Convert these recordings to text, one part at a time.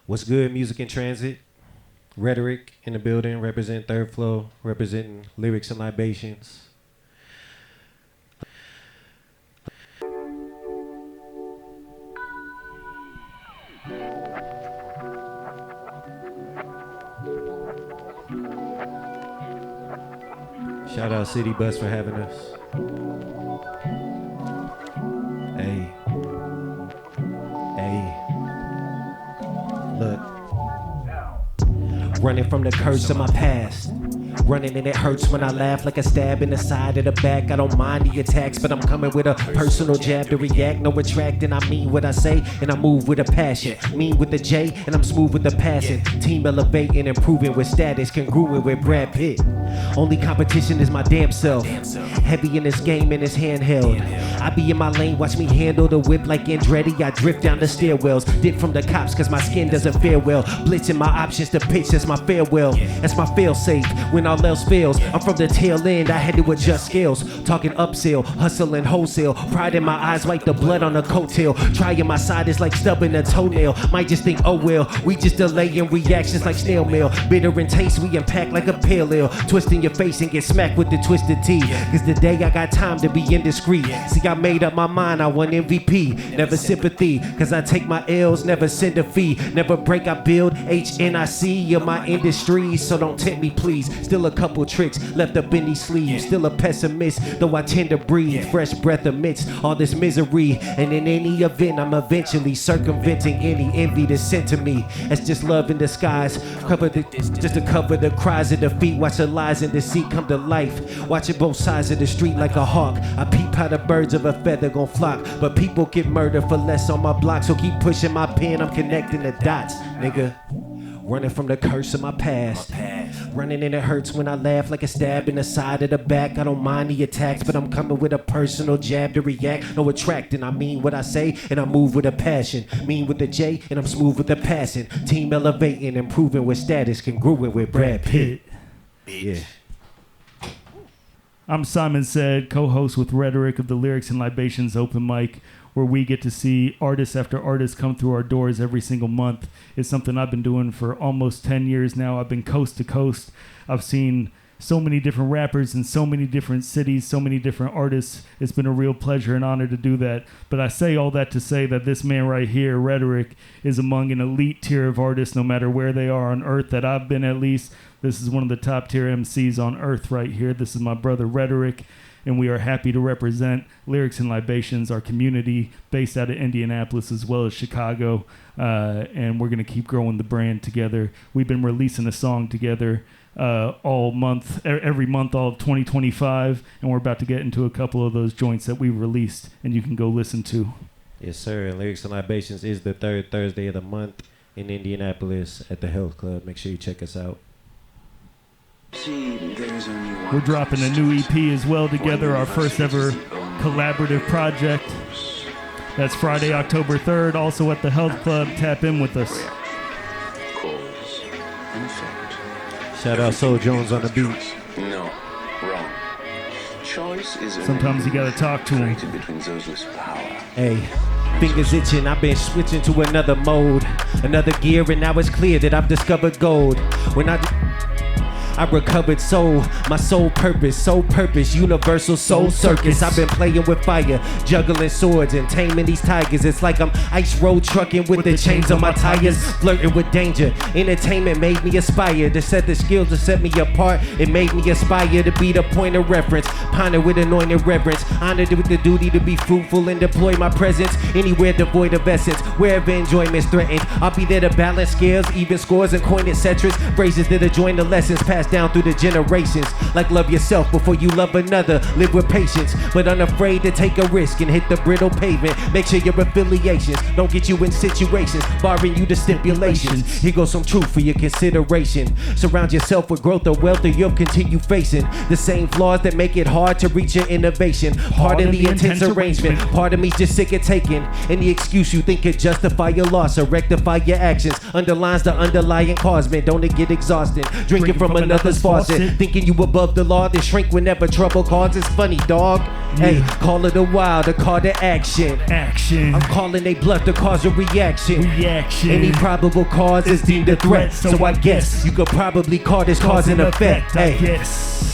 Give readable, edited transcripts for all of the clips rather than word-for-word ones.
What's good, Music in Transit? Rhetoryk in the building, represent Third Flow, representing Lyrics and Libations. Shout out City Bus for having us. Hey. Look. Running from the curse of my past. Running and it hurts when I laugh like a stab in the side of the back. I don't mind the attacks, but I'm coming with a personal jab to react. No retracting, I mean what I say, and I move with a passion. Mean with the J, and I'm smooth with the passing. Team elevating, improving with status, congruent with Brad Pitt. Only competition is my damn self. Heavy in this game and it's handheld. I be in my lane, watch me handle the whip like Andretti. I drift down the stairwells, dip from the cops cause my skin doesn't fare well. Blitzing my options to pitch, that's my farewell. That's my fail safe when all else fails. I'm from the tail end, I had to adjust scales. Talking upsell, hustling wholesale. Pride in my eyes like the blood on a coattail. Trying my side is like stubbing a toenail. Might just think, oh well, we just delaying reactions like snail mail. Bitter in taste, we impact like a pale ale. Twisting your face and get smacked with the twisted T. Cause today I got time to be indiscreet. See, I made up my mind, I want MVP. Never sympathy, cause I take my L's, never send a fee. Never break, I build HNIC in my industry. So don't tempt me please. Still a couple tricks left up in these sleeves. Still a pessimist, though I tend to breathe fresh breath amidst all this misery. And in any event, I'm eventually circumventing any envy that's sent to me. It's just love in disguise, just to cover the cries of defeat. Watch the lies and deceit come to life. Watching both sides of the street like a hawk. I peep how the birds of a feather gon' flock, but people get murdered for less on my block. So keep pushing my pen, I'm connecting the dots, nigga. Running from the curse of my past. Running and it hurts when I laugh like a stab in the side of the back. I don't mind the attacks, but I'm coming with a personal jab to react. No attracting, I mean what I say, and I move with a passion. Mean with the J, and I'm smooth with the passing. Team elevating, improving with status, congruent with Brad Pitt. Yeah. I'm Simon Said, co-host with Rhetoryk of the Lyrics and Libations Open Mic, where we get to see artist after artist come through our doors every single month. It's something I've been doing for almost 10 years now. I've been coast to coast. I've seen so many different rappers in so many different cities, so many different artists. It's been a real pleasure and honor to do that. But I say all that to say that this man right here, Rhetoryk, is among an elite tier of artists, no matter where they are on earth, that I've been at least. This is one of the top tier MCs on earth right here. This is my brother Rhetoryk, and we are happy to represent Lyrics and Libations, our community based out of Indianapolis as well as Chicago, and we're going to keep growing the brand together. We've been releasing a song together all month, every month, all of 2025, and we're about to get into a couple of those joints that we released, and you can go listen to. Yes, sir. And Lyrics and Libations is the third Thursday of the month in Indianapolis at the Health Club. Make sure you check us out. We're dropping a new EP as well together, our first ever collaborative project. That's Friday, October 3rd, also at the Health Club. Tap in with us. Shout out Soul Jones on the beat. No, wrong. Choice is sometimes you gotta talk to him. Hey, fingers itching, I've been switching to another mode, another gear, and now it's clear that I've discovered gold. When I recovered soul, my sole purpose, universal soul circus. I've been playing with fire, juggling swords and taming these tigers. It's like I'm ice road trucking with the chains on my tires, flirting with danger. Entertainment made me aspire to set the skills to set me apart. It made me aspire to be the point of reference, ponder with anointed reverence, honored with the duty to be fruitful and deploy my presence anywhere devoid of essence. Wherever enjoyment's threatened, I'll be there to balance scales, even scores and coin etc. Phrases that adjoin the lessons passed down through the generations. Like love yourself before you love another. Live with patience, but unafraid to take a risk and hit the brittle pavement. Make sure your affiliations don't get you in situations barring you the stipulations. Here goes some truth for your consideration. Surround yourself with growth or wealth, or you'll continue facing the same flaws that make it hard to reach your innovation. Pardon the intense arrangement. Part of me's just sick of taking any excuse you think could justify your loss or rectify your actions. Underlines the underlying cause, man. Don't it get exhausting? Drinking from another another's faucet. Thinking you above the law, then shrink whenever trouble causes. Funny, dog. Hey, call it a wild, a call to action. I'm calling a bluff to cause a reaction. Any probable cause is deemed a threat, so I guess you could probably call this cause and effect. Hey,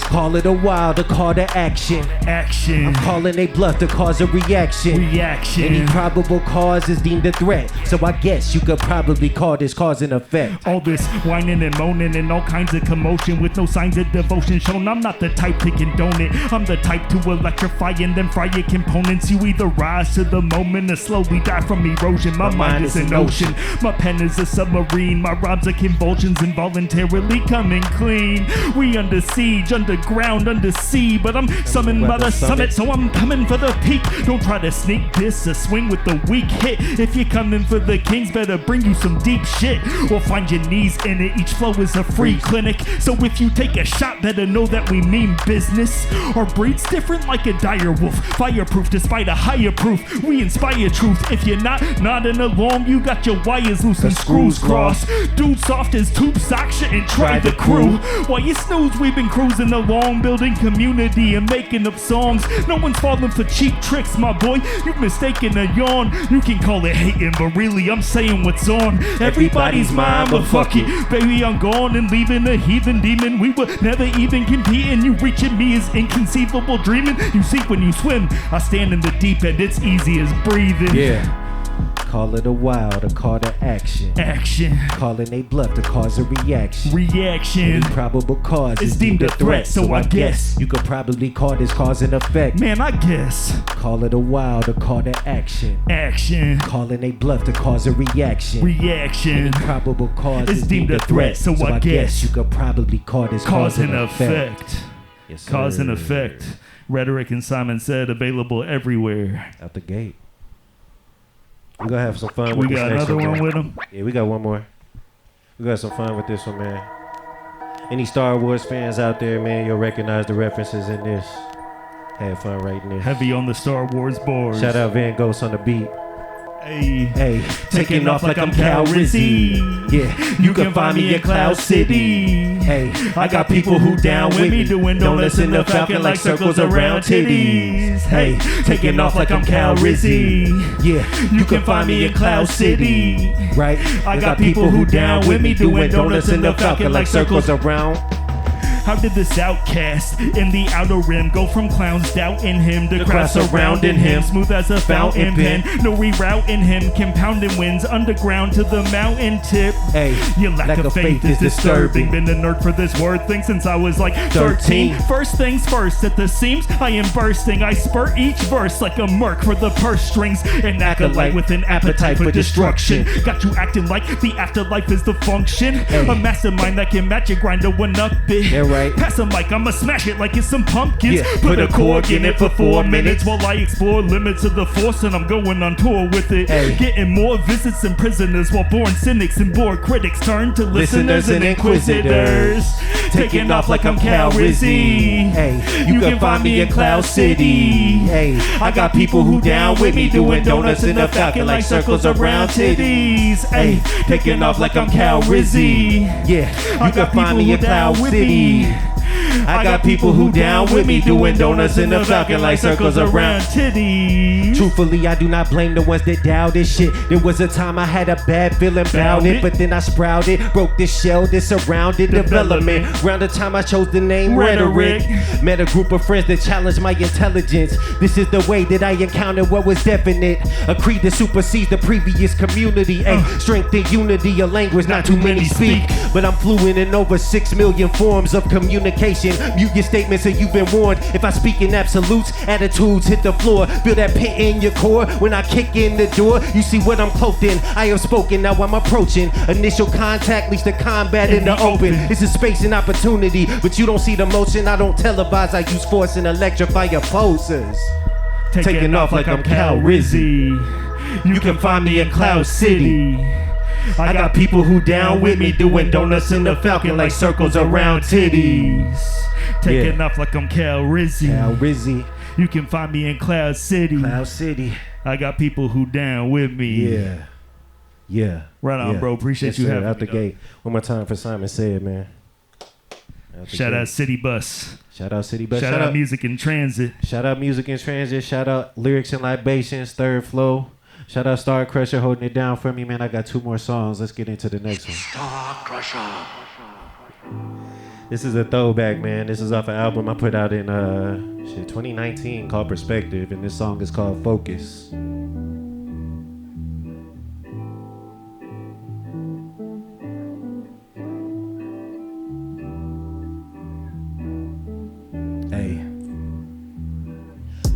call it a wild, a call to action. I'm calling a bluff to cause a reaction. Any probable cause is deemed a threat, so I guess you could probably call this cause and effect. All this whining and moaning and all kinds of commotion with no signs of devotion shown. I'm not the type to condone it. I'm the type to electrify and then fry your components. You either rise to the moment or slowly die from erosion. My mind is an ocean. My pen is a submarine. My rhymes are convulsions involuntarily coming clean. We under siege, underground, under sea, but I'm summoned by the summit, so I'm coming for the peak. Don't try to sneak this or swing with the weak hit. If you're coming for the kings, better bring you some deep shit or find your knees in it. Each flow is a free clinic, so if you take a shot, better know that we mean business. Our breed's different like a dire wolf, fireproof despite a higher proof. We inspire truth. If you're not nodding along, you got your wires loose and screws crossed. Dude soft as tube sock, shouldn't try the crew. While you snooze, we've been cruising along, building community and making up songs. No one's falling for cheap tricks, my boy. You've mistaken a yawn. You can call it hating, but really I'm saying what's on everybody's mind. But fuck it, baby, I'm gone and leaving a heathen demon. We were never even competing. You reaching me is inconceivable dreaming. You sink when you swim. I stand in the deep end. It's easy as breathing. Yeah. Call it a wild, a call to action. Calling a bluff to cause a reaction. Any probable cause is deemed a threat, so I guess you could probably call this cause and effect. Man, I guess. Call it a wild, a call to action. Calling a bluff to cause a reaction. Any probable cause is deemed a threat, so I guess you could probably call this cause and effect. Yes, sir. Cause and effect. Rhetoric and Simon Said, available everywhere. Out the gate. We're gonna have some fun with this next one. We got another one with him? Yeah, we got one more. We got some fun with this one, man. Any Star Wars fans out there, man, you'll recognize the references in this. Have fun writing this. Heavy on the Star Wars boards. Shout out Van Ghost on the beat. Hey, taking off like I'm Calrissian. Yeah, you can find me in Cloud City. Hey, I got people who down with me doing donuts in the Falcon like circles around titties. Hey, taking off like I'm Calrissian. Yeah, you can find me in Cloud City. Right, I got people who down with me doing donuts in the Falcon like circles around. How did this outcast in the outer rim go from clowns doubting him to crowds surrounding him? Smooth as a fountain pen, no rerouting him. Compounding winds underground to the mountain tip. Hey, your lack of faith is disturbing. Been a nerd for this word thing since I was like 13. First things first, at the seams I am bursting. I spurt each verse like a merc for the purse strings. An acolyte with an appetite for destruction. Got you acting like the afterlife is the function. A mastermind that can match your grinder one up it. Yeah, right. Pass a mic, I'ma smash it like it's some pumpkins. Yeah, put a cork in it for 4 minutes while I explore limits of the force, and I'm going on tour with it. Hey. Getting more visits than prisoners while born cynics and bored critics turn to listeners and inquisitors. Taking off like I'm Calrissian. Hey, you can find me in Cloud City. Hey, I got people who down with me doing donuts in the Falcon like circles around titties. Hey, taking off like I'm Calrissian. Yeah, you can find me in Cloud City. I got people who down with me doing donuts in the Falcon like circles around titties. Truthfully, I do not blame the ones that doubt this shit. There was a time I had a bad feeling about it, but then I sprouted, broke this shell that surrounded development. Around the time I chose the name Rhetoric, met a group of friends that challenged my intelligence. This is the way that I encountered what was definite. A creed that supersedes the previous community. Strength and unity, a language not too many speak, but I'm fluent in over 6 million forms of communication. Mute your statements and you've been warned. If I speak in absolutes, attitudes hit the floor. Feel that pit in your core when I kick in the door. You see what I'm cloaked in. I have spoken, now I'm approaching. Initial contact leads to combat in the open. It's a space and opportunity, but you don't see the motion. I don't televise, I use force and electrify opposers. Taking off like I'm Calrissian. You can find me in Cloud City. I got people who down with me doing donuts in the Falcon like circles around titties. Taking off like I'm Calrissian. You can find me in Cloud City. Cloud City. I got people who down with me. Yeah. Right on, bro. Appreciate you having me. Out the gate. One more time for Simon Said, man. Shout out City Bus. Shout out City Bus. Shout out Music in Transit. Shout out Music in Transit. Shout out Lyrics and Libations, Third Flow. Shout out Star Crusher holding it down for me, man. I got 2 more songs. Let's get into the next one. Star Crusher. This is a throwback, man. This is off an album I put out in 2019 called Perspective, and this song is called Focus. Hey.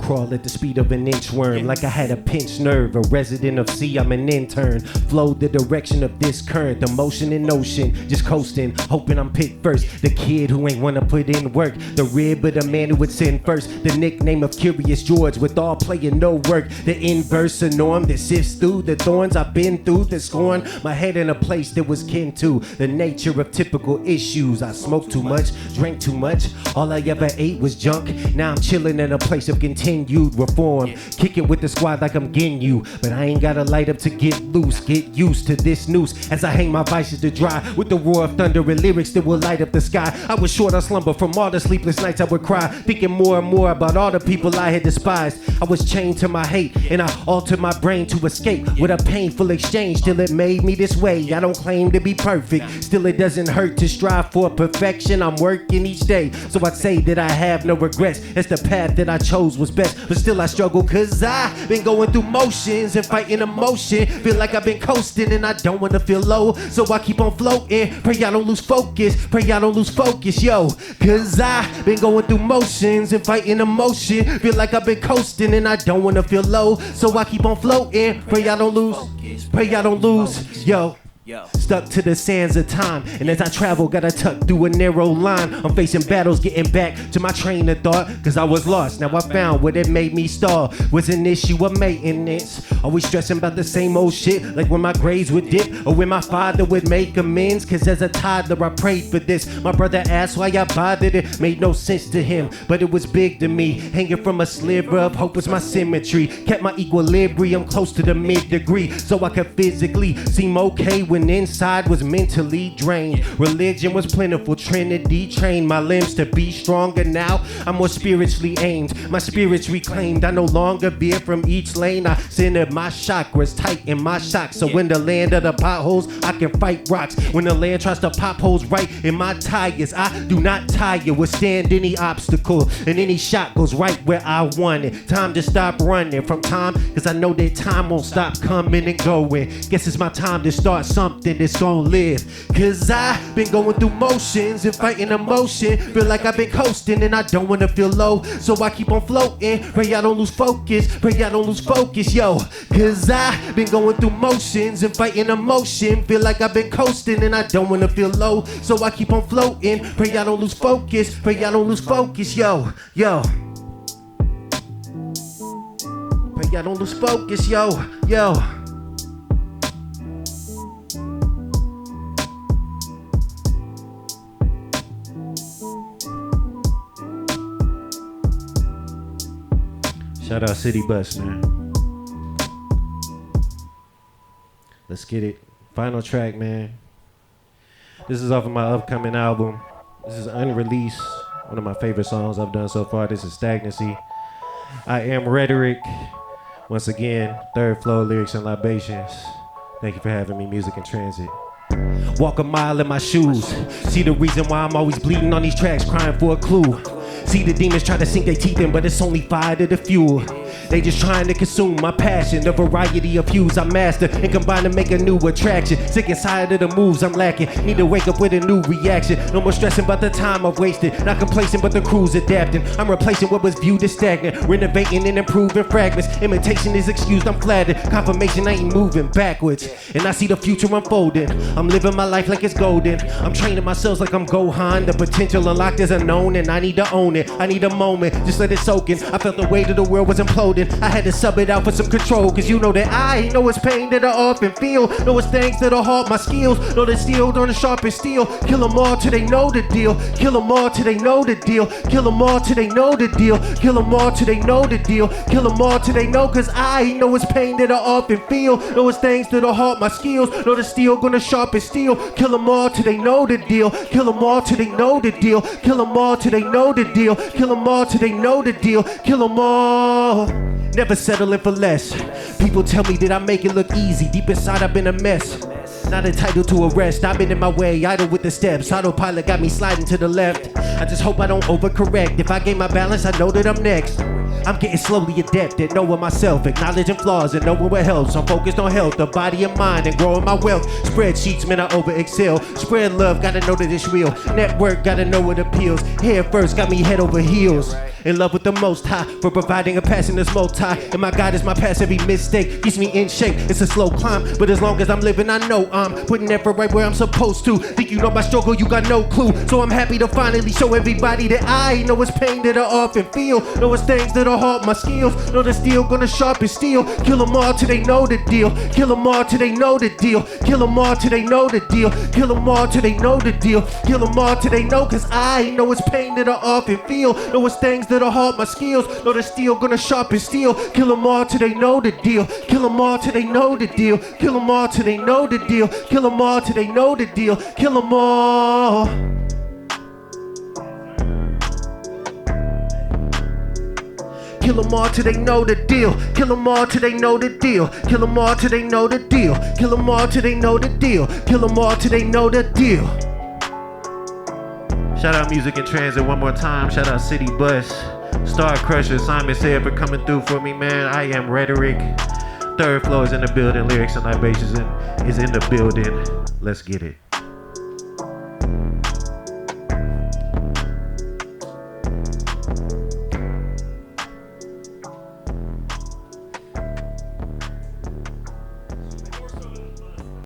Crawl at the speed of an inchworm, like I had a pinched nerve. A resident of C, I'm an intern. Flow the direction of this current, the motion in ocean, just coasting, hoping I'm picked first. The kid who ain't wanna put in work, the rib of the man who would sin first. The nickname of Curious George, with all play and no work. The inverse of norm that sifts through the thorns I've been through. The scorn my head in a place that was kin to the nature of typical issues. I smoked too much, drank too much. All I ever ate was junk. Now I'm chilling in a place of continued reform, kicking with the squad like I'm getting you, but I ain't gotta light up to get loose. Get used to this noose as I hang my vices to dry with the roar of thunder and lyrics that will light up the sky. I was short on slumber from all the sleepless nights I would cry, thinking more and more about all the people I had despised. I was chained to my hate and I altered my brain to escape with a painful exchange till it made me this way. I don't claim to be perfect, still it doesn't hurt to strive for perfection. I'm working each day, so I'd say that I have no regrets, as the path that I chose was best. But still I struggle, cause I've been going through motions and fighting emotion. Feel like I've been coasting and I don't wanna feel low, so I keep on floating. Pray I don't lose focus, pray I don't lose focus, yo. Cause I've been going through motions and fighting emotion. Feel like I've been coasting and I don't wanna feel low, so I keep on floating. Pray I don't lose, pray I don't lose, yo. Stuck to the sands of time, and as I travel, gotta tuck through a narrow line. I'm facing battles, getting back to my train of thought, cause I was lost, now I found what it made me stall. Was an issue of maintenance, always stressing about the same old shit, like when my grades would dip, or when my father would make amends. Cause as a toddler I prayed for this. My brother asked why I bothered, it made no sense to him, but it was big to me. Hanging from a sliver of hope was my symmetry, kept my equilibrium close to the mid-degree, so I could physically seem okay when inside was mentally drained. Religion was plentiful, Trinity trained my limbs to be stronger. Now I'm more spiritually aimed, my spirits reclaimed. I no longer veer from each lane, I centered my chakras tight in my shock, so when the land of the potholes I can fight rocks. When the land tries to pop holes right in my tires, I do not tire, withstand any obstacle, and any shot goes right where I want it. Time to stop running from time, cause I know that time won't stop coming and going. Guess it's my time to start something that's gonna live. Cause I've been going through motions and fighting emotion. Feel like I've been coasting and I don't wanna feel low, so I keep on floating. Pray I don't lose focus, pray I don't lose focus, yo. Cause I've been going through motions and fighting emotion. Feel like I've been coasting and I don't wanna feel low, so I keep on floating. Pray I don't lose focus, pray I don't lose focus, yo. Pray I don't lose focus, yo. Shout out City Bus, man. Let's get it. Final track, man. This is off of my upcoming album. This is unreleased. One of my favorite songs I've done so far. This is Stagnancy. I am Rhetoryk. Once again, Third Flow, Lyrics and Libations. Thank you for having me, Music in Transit. Walk a mile in my shoes. See the reason why I'm always bleeding on these tracks, crying for a clue. See the demons try to sink their teeth in, but it's only fire to the fuel. They just trying to consume my passion, the variety of hues I master and combine to make a new attraction. Sick and tired of the moves I'm lacking, need to wake up with a new reaction. No more stressing about the time I've wasted, not complacent but the crew's adapting. I'm replacing what was viewed as stagnant, renovating and improving fragments. Imitation is excused, I'm flattered, confirmation I ain't moving backwards. And I see the future unfolding, I'm living my life like it's golden. I'm training myself like I'm Gohan, the potential unlocked is unknown and I need to own it. I need a moment, just let it soak in. I felt the weight of the world was imploding. clothing. I had to sub it out for some control, cause you know that I know it's pain that I often feel. Know it's things that'll halt my skills. Know the steel on the sharpest steel. Kill them all till they know the deal. Kill them all till they know the deal. Kill them all till they know the deal. Kill them all till they know the deal. Kill them all till they know, cause I know it's pain that I often feel. Know it's things that'll halt my skills. Know the steel gonna sharpen steel. Kill them all till they know the deal. Kill them all till they know the deal. Kill them all till they know the deal. Kill them all till they know the deal. Kill them all. Never settling for less. People tell me that I make it look easy. Deep inside I've been a mess. Not entitled to arrest, I've been in my way, idle with the steps. Autopilot got me sliding to the left. I just hope I don't overcorrect. If I gain my balance, I know that I'm next. I'm getting slowly adept at knowing myself, acknowledging flaws and knowing what helps. I'm focused on health, the body and mind, and growing my wealth. Spreadsheets, man, I over excel. Spread love, gotta know that it's real. Network, gotta know what appeals. Head first, got me head over heels. In love with the Most High for providing a passion that's multi. And my God is my past, every mistake keeps me in shape. It's a slow climb, but as long as I'm living, I know I'm putting effort right where I'm supposed to. Think you know my struggle, you got no clue. So I'm happy to finally show everybody that I know it's pain that I often feel. Know it's things that'll halt my skills. Know the steel gonna sharpen steel. Kill them all till they know the deal. Kill them all till they know the deal. Kill them all till they know the deal. Kill them all till they know the deal. Kill them all till they know, cause I know it's pain that I often feel. Know it's things that'll halt my skills. Know the steel gonna sharpen steel. Kill them all till they know the deal. Kill them all till they know the deal. Kill them all till they know the deal. Kill them all till they know the deal. Kill them all. Kill them all till they know the deal. Kill them all till they know the deal. Kill them all till they know the deal. Kill them all till they know the deal. Kill them all till they know the deal. Shout out Music in Transit one more time. Shout out City Bus, Star Crusher, Simon Said for coming through for me, man. I am Rhetoryk. Third Floor is in the building. Lyrics and Libations is in the building. Let's get it.